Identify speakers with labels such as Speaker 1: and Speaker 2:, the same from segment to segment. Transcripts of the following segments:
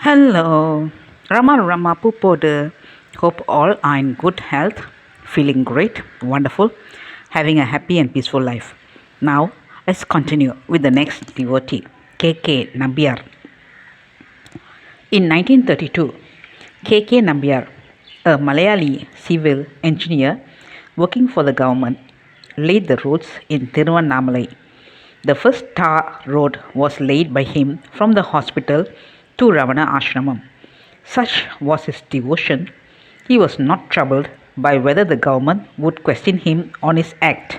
Speaker 1: Hello, Rama Pupodu. Hope all are in good health, feeling great, wonderful, having a happy and peaceful life. Now, let's continue with the next devotee, kknambiar. In 1932, kknambiar, a Malayali civil engineer working for the government, laid the roads in Tiruvannamalai. The first tar road was laid by him from the hospital to Ramana Ashramam. Such was his devotion, he was not troubled by whether the government would question him on his act.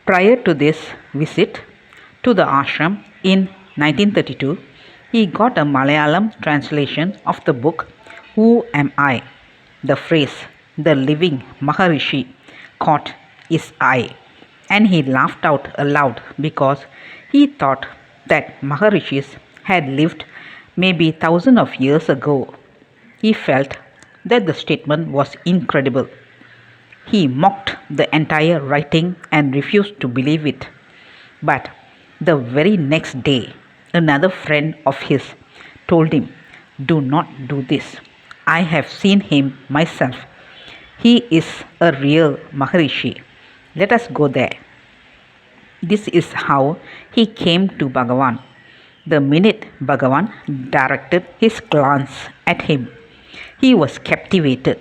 Speaker 1: Prior to this visit to the ashram in 1932, he got a Malayalam translation of the book Who Am I? The phrase, the living Maharishi, caught his eye, and he laughed out aloud because he thought that Maharishis had lived maybe thousands of years ago. He felt that the statement was incredible. He mocked the entire writing and refused to believe it. But the very next day, another friend of his told him, "Do not do this. I have seen him myself. He is a real Maharishi. Let us go there." This is how he came to Bhagavan. The minute Bhagavan directed his glance at him, he was captivated.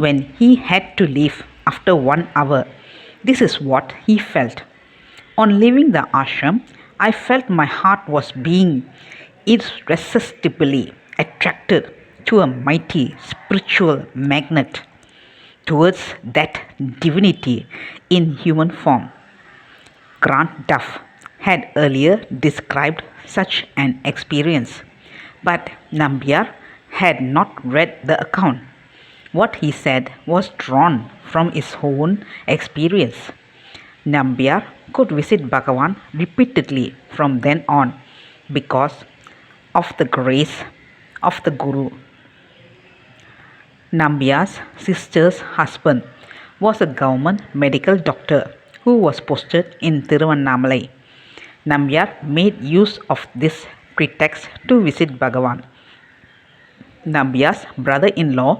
Speaker 1: When he had to leave after 1 hour, this is what he felt. On leaving the ashram, I felt my heart was being irresistibly attracted to a mighty spiritual magnet towards that divinity in human form. Grant Duff had earlier described such an experience, but Nambiar had not read the account. What he said was drawn from his own experience. Nambiar could visit Bhagavan repeatedly from then on because of the grace of the Guru. Nambiar's sister's husband was a government medical doctor who was posted in Tiruvannamalai. Nambiar made use of this pretext to visit Bhagavan. Nambiar's brother-in-law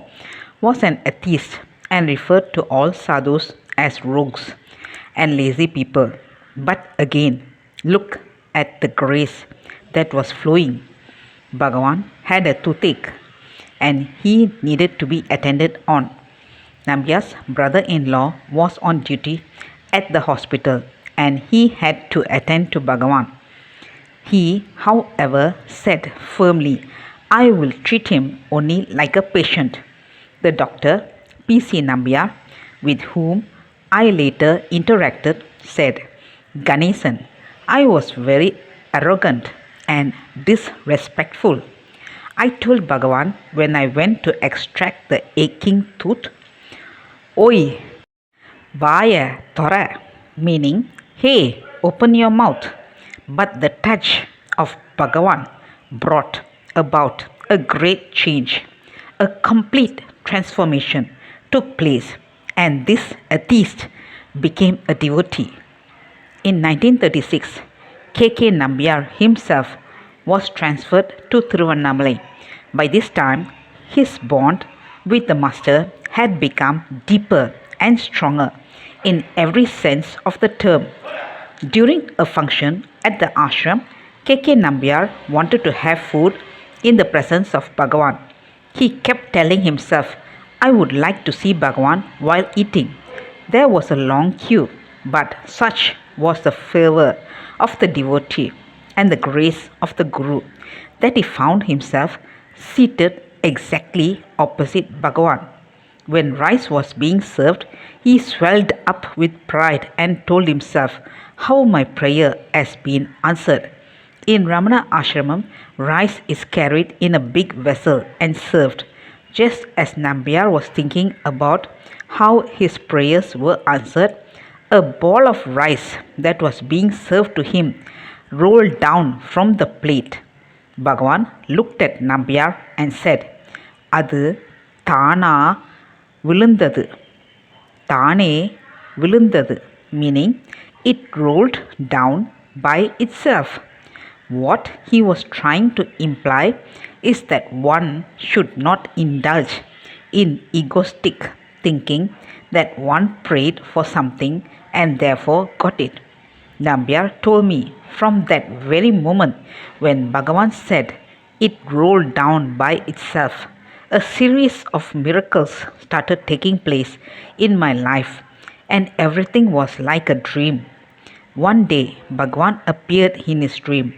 Speaker 1: was an atheist and referred to all sadhus as rogues and lazy people. But again, look at the grace that was flowing. Bhagavan had a toothache and he needed to be attended on. Nambiar's brother-in-law was on duty at the hospital and he had to attend to Bhagavan. He, however, said firmly, "I will treat him only like a patient." The doctor, P.C. Nambiar, with whom I later interacted, said, "Ganesan, I was very arrogant and disrespectful. I told Bhagavan when I went to extract the aching tooth, 'Oi, vaya thora,' meaning, 'Hey, open your mouth.' But the touch of Bhagavan brought about a great change. A complete transformation took place, and this atheist became a devotee. In 1936, kknambiar himself was transferred to Tiruvannamalai. By this time, his bond with the master had become deeper and stronger in every sense of the term. During a function at the ashram, kknambiar wanted to have food in the presence of Bhagavan. He kept telling himself, "I would like to see Bhagavan while eating." There was a long queue, but such was the fervor of the devotee and the grace of the Guru that he found himself seated exactly opposite Bhagavan. When rice was being served, he swelled up with pride and told himself, "How my prayer has been answered." In Ramana Ashramam, rice is carried in a big vessel and served. Just as Nambiar was thinking about how his prayers were answered, a ball of rice that was being served to him rolled down from the plate. Bhagavan looked at Nambiar and said, "Adu தானா விழுந்தது." தானே விழுந்தது, meaning it rolled down by itself. What he was trying to imply is that one should not indulge in egoistic thinking that one prayed for something and therefore got it. Nambiar told me from that very moment when Bhagavan said it rolled down by itself. A series of miracles started taking place in my life, and everything was like a dream. One day, Bhagwan appeared in his dream.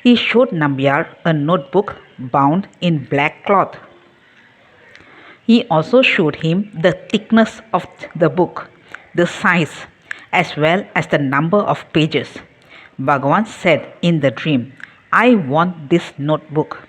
Speaker 1: He showed Nambiar a notebook bound in black cloth. He also showed him the thickness of the book, the size, as well as the number of pages. Bhagavan said in the dream, I want this notebook.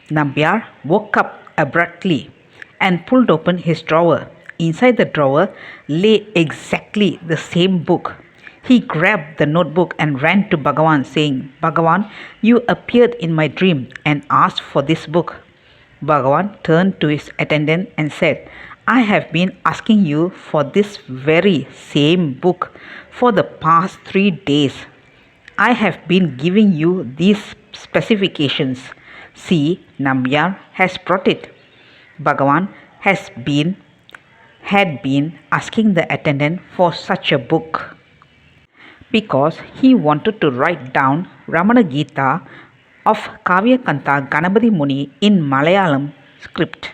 Speaker 1: Nambiar woke up abruptly and pulled open his drawer. Inside the drawer lay exactly the same book. He grabbed the notebook and ran to Bhagavan, saying, Bhagavan, you appeared in my dream and asked for this book. Bhagavan turned to his attendant and said, I have been asking you for this very same book for the past 3 days. I have been giving you these specifications. See, Nambiar has brought it. Bhagavan had been asking the attendant for such a book because he wanted to write down Ramana Gita of Kavyakanta Ganapati Muni in Malayalam script.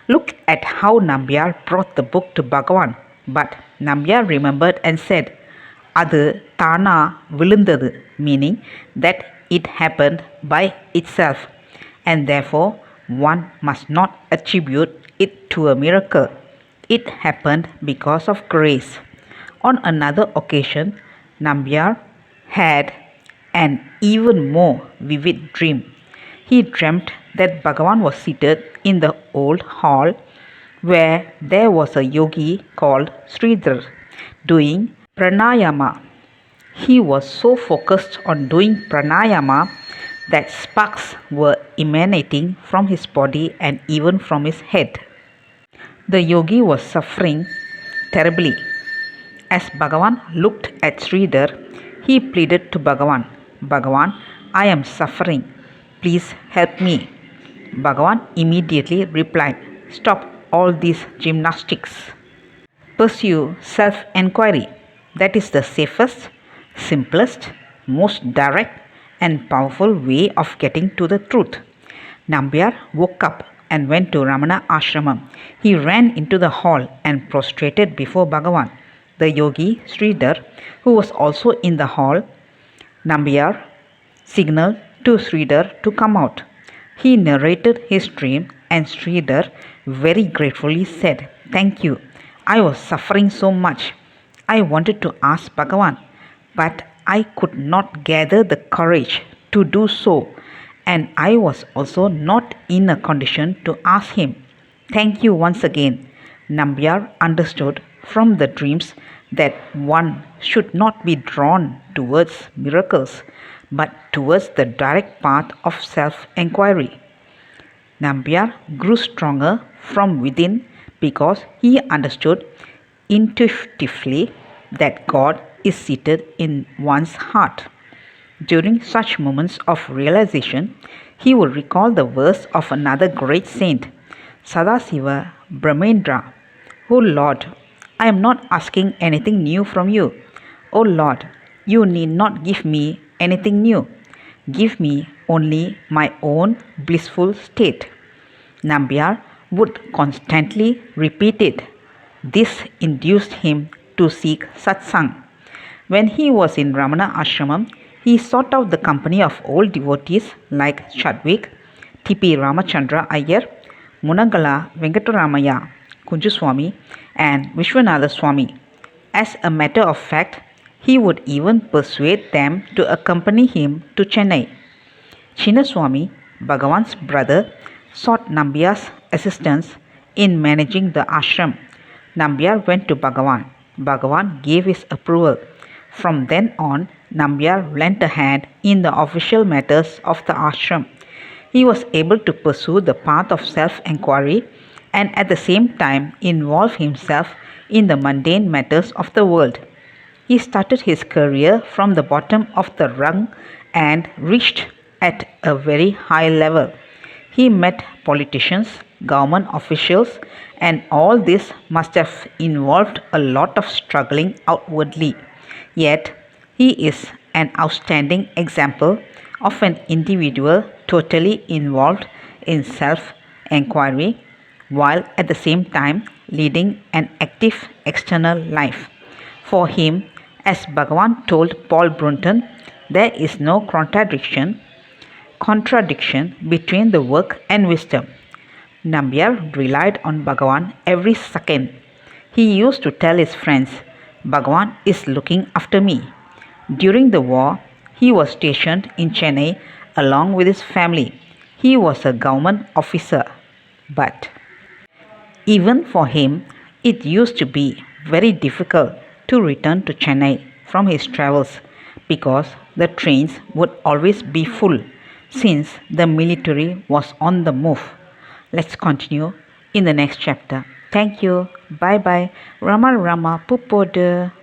Speaker 1: Look at how Nambiar brought the book to Bhagavan. But Nambiar remembered and said, Adu Tana Vilundadu, meaning that it happened by itself, and therefore one must not attribute it to a miracle. It happened because of grace. On another occasion, Nambiar had an even more vivid dream. He dreamt that Bhagavan was seated in the old hall where there was a yogi called Sridhar doing pranayama. He was so focused on doing pranayama that sparks were emanating from his body and even from his head. The yogi was suffering terribly. As Bhagavan looked at Sridhar, he pleaded to Bhagavan, Bhagavan, I am suffering. Please help me. Bhagavan immediately replied, Stop all these gymnastics. Pursue self-enquiry. That is the safest, simplest, most direct and powerful way of getting to the truth. Nambiar woke up and went to Ramana Ashramam. He ran into the hall and prostrated before Bhagavan. The yogi Sridhar, who was also in the hall, Nambiar signaled to Sridhar to come out. He narrated his dream and Sridhar very gratefully said, Thank you. I was suffering so much. I wanted to ask Bhagavan, but I could not gather the courage to do so, and I was also not in a condition to ask him. Thank you once again. Nambiar understood from the dreams that one should not be drawn towards miracles, but towards the direct path of self-enquiry. Nambiar grew stronger from within because he understood intuitively that God is seated in one's heart. During such moments of realization, he would recall the verse of another great saint, Sadasiva Brahmendra, O Lord, I am not asking anything new from you. O Lord, you need not give me anything new. Give me only my own blissful state. Nambiar would constantly repeat it. This induced him to seek satsang. When he was in Ramana Ashramam, he sought out the company of old devotees like Chadwick, T.P. Ramachandra Iyer, Munagala Venkataramaya Kunjuswamy, and Vishwanatha Swami. As a matter of fact, he would even persuade them to accompany him to Chennai. Chinnaswamy, Bhagavan's brother, sought Nambiar's assistance in managing the ashram. Nambiar went to Bhagavan. Bhagavan gave his approval. From then on, Nambiar lent a hand in the official matters of the ashram. He was able to pursue the path of self-enquiry and at the same time involve himself in the mundane matters of the world. He started his career from the bottom of the rung and reached at a very high level. He met politicians, government officials, and all this must have involved a lot of struggling outwardly. Yet, he is an outstanding example of an individual totally involved in self inquiry while at the same time leading an active external life. For him, as Bhagavan told Paul Brunton, there is no contradiction between the work and wisdom. Nambiar relied on Bhagavan every second. He used to tell his friends, Bhagavan is looking after me. During the war, he was stationed in Chennai along with his family. He was a government officer. But even for him, it used to be very difficult to return to Chennai from his travels because the trains would always be full since the military was on the move. Let's continue in the next chapter. Thank you. Bye bye. Rama Rama Pupoda.